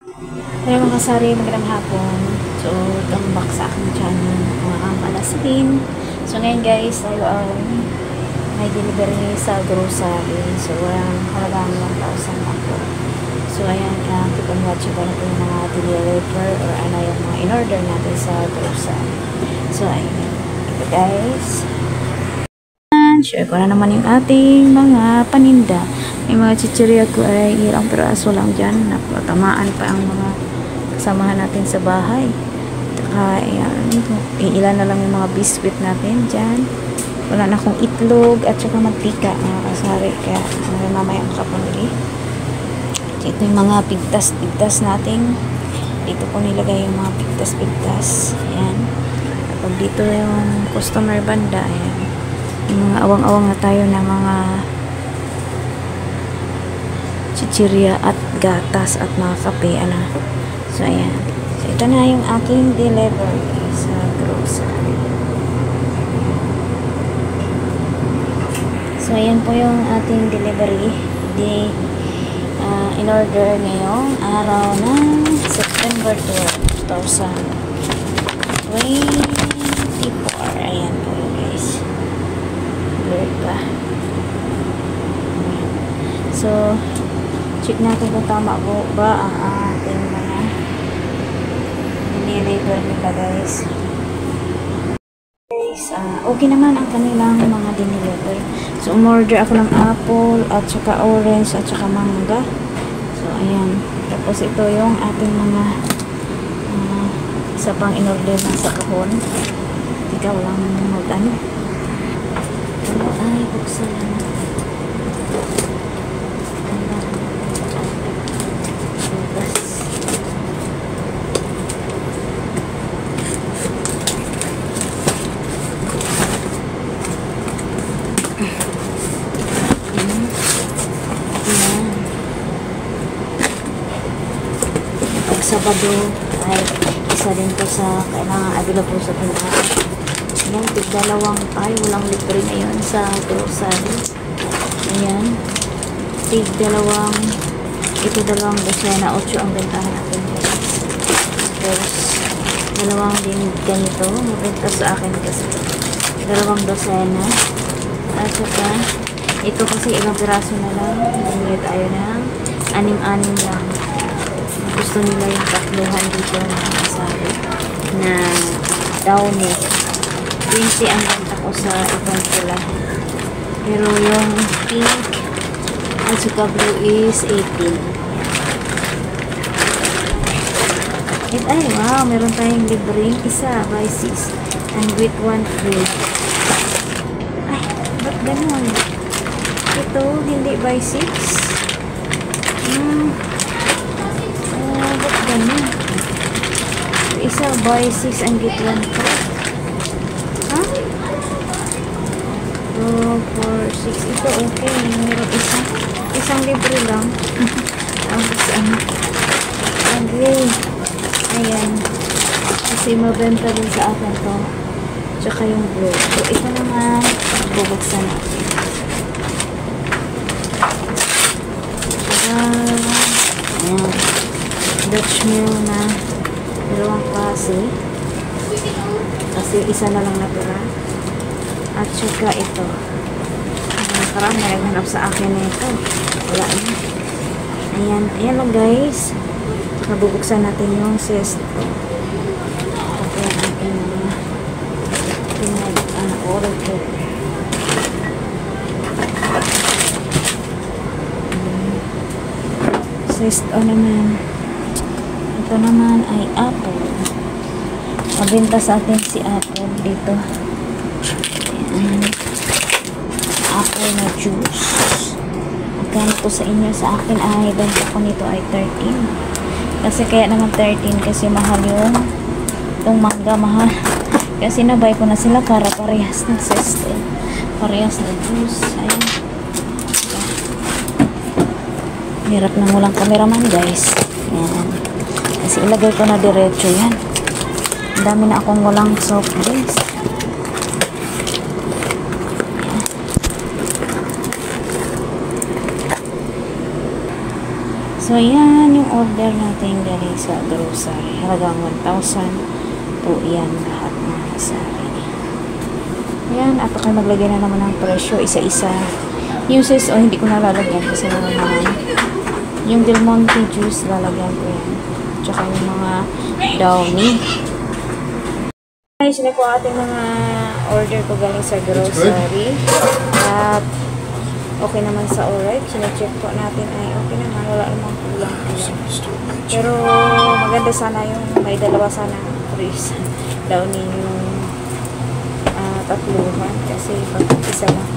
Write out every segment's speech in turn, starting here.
Hello mga kasari, magandang hapon. So, welcome back sa aking channel, mga Malasin. So, ngayon guys, tayo ay may delivery sa grocery. So, walang halagang 1,000 ako. So, ayan, keep on watching ko na po yung mga deliver or ano yung mga in-order natin sa grocery. So, ayan. Ito guys. Share ko na naman yung ating mga paninda. Yung mga chichirya ko ay ilang piraso lang dyan. Napatamaan pa ang mga kasamahan natin sa bahay. Ayan, ilan na lang yung mga biscuit natin dyan. Wala na akong itlog at saka mantika, mga kasari. Kaya mamaya makapamili. Ito yung mga pigtas natin. Dito ko nilagay yung mga pigtas. Ayan. Kapag dito yung customer banda, ayan. Yung mga awang-awang na tayo na mga chichirya at gatas at mga kape, ano. So, ayan. So, ito na yung aking delivery sa grocery. So, ayan po yung ating delivery. In-order ngayong araw ng September 12, 2024. Ayan po guys. Blurred pa. So, check natin kung tama po ba ang ating mga diniliver nila guys. Okay naman ang kanilang mga diniliver. So, umorder ako ng apple at saka orange at saka mangga. So, ayan. Tapos ito yung ating mga isa pang in-order na sa kahon. Ikaw lang mag-ano. Ay, buksan na. Sabado ay isa din po sa kailangan available sa tindahan. Ayan, tig-dalawang ay walang libre ngayon sa grocery. Ayan, tig-dalawang ito dalawang dosena 8 ang bentahan natin guys. Tapos dalawang din ganito mabenta sa akin kasi dalawang dosena at saka ito kasi ilang piraso na lang, bumili tayo ng 6-6 lang. Gusto nila yung tatluhan dito na masabi na downy 20 ang benta ko sa ibang pula, pero yung pink at saka blue is 18. Ay wow, meron tayong libreng isa by 6 and with 1 free. Ay, ba't ganun? Ito hindi by 6. Ganun. Isa buy 6 and get 1 free. Ha? 2, 4, 6. Ito okay. Meron isang libre lang. Tapos ano. Okay. Ayan. Kasi mabenta din sa akin to. Tsaka yung blue. So ito naman bubuksan natin. Ayan. Dutch meal na dalawang klase kasi isa na lang natira at saka ito nakaraan na naghanap sa akin na ito, wala na. Ayan lang guys. Saka bubuksan natin yung zest okay, ating mga order zest naman. Ito naman ay apple. Mabenta sa atin si apple dito. Ayan. Apple na juice. Magkano po sa inyo? Sa akin ay benta ko nito ay 13. Kasi kaya naman 13 kasi mahal yung itong mangga mahal. Kasi nabay ko na sila para parehas ng zest. Parehas na juice. Ayan. Hirap nang walang cameraman guys. Ayan. Kasi ilagay ko na diretso yan. Ang dami na akong walang soft drinks. So So, yan yung order natin galing sa grocery. Halagang 1,000 po yan lahat mga kasari. Yan, at ako maglagay na naman ng presyo isa-isa. Yung sis, hindi ko nalalagyan kasi naman yung Del Monte juice lalagyan ko yan. Tsaka yung mga downy. Guys, yun na po ating mga order ko galing sa grocery. At okay naman sa alright. Sine-check po natin ay okay naman. Wala namang kulang. Pero maganda sana yung may dalawa sana freeze. Downy yung tatluhan. Kasi pag isa lang.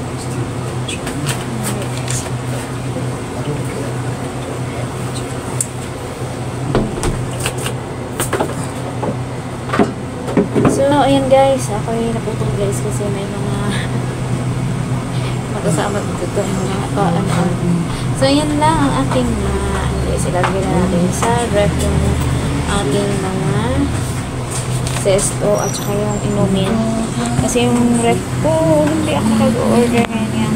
So, ayan guys. Ako ay naputong guys kasi may mga magkasama dito mga ano. So, yan lang ang ating guys. Ilagay na natin sa ref yung ating mga sesto at saka yung inumin. Kasi yung ref ko, hindi ako nag-order ngayon yan.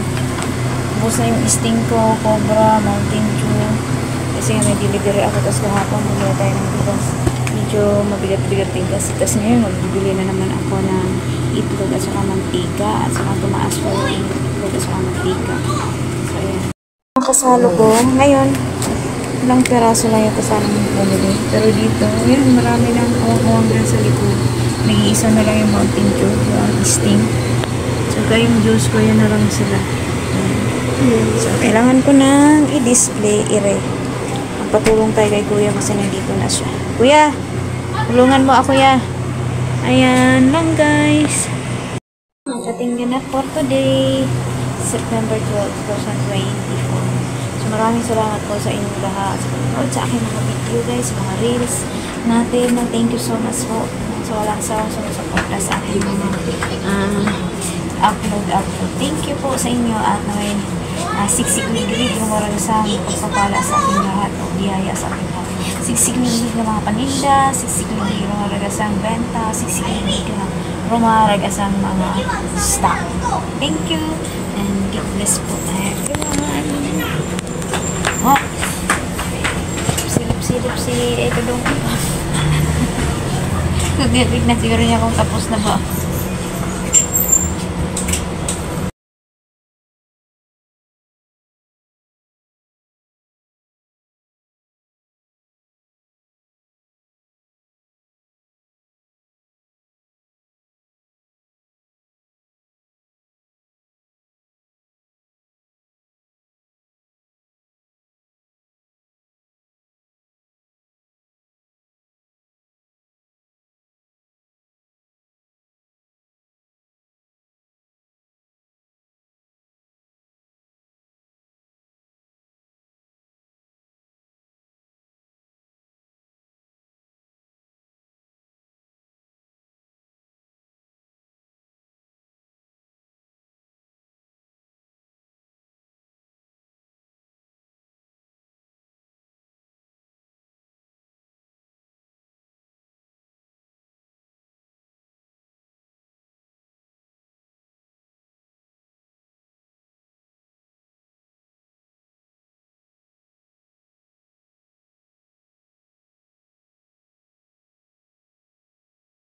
Bus na yung Sting ko, Cobra, Mountain Dew. Kasi may delivery ako. Tapos kahapon, bumili tayo ng bigas. Medyo mabigat-bigat din kasi. Tapos ngayon, magbibili na naman ako ng itlog at saka mantika. At saka tumaas ko yung itlog at saka mantika. So, ayan. Ang kasalo ko, ngayon, ilang peraso lang yung kasalang bumili. Pero dito, yun, marami nang awang-awang dyan sa likod. Nag-iisa na lang yung Mountain Dew, yung Sting. So, kaya yung juice ko, yan na lang sila. So, kailangan ko nang i-display, Patulong tayo kay kuya kasi nandito na siya. Kuya, tulungan mo ako ya. Ayan lang guys. Ating ganap for today, September 12, 2024. So maraming salamat po sa inyong lahat. Sa panonood sa aking mga video guys, mga reels natin. Thank you so much po. So walang sawang sumusuporta sa aking mga upload. Thank you po sa inyo at naway siksik-liglig yung marasang pagpapala sa ating lahat o biyaya sa ating lahat. Siksik-liglig ng mga paninda, siksik-liglig ng marasang benta, siksik-liglig ng rumaragasang mga stock. Thank you and God bless po everyone. Oh, silip-silip si Eto Dong. Kagigig na siguro niya kung tapos na ba.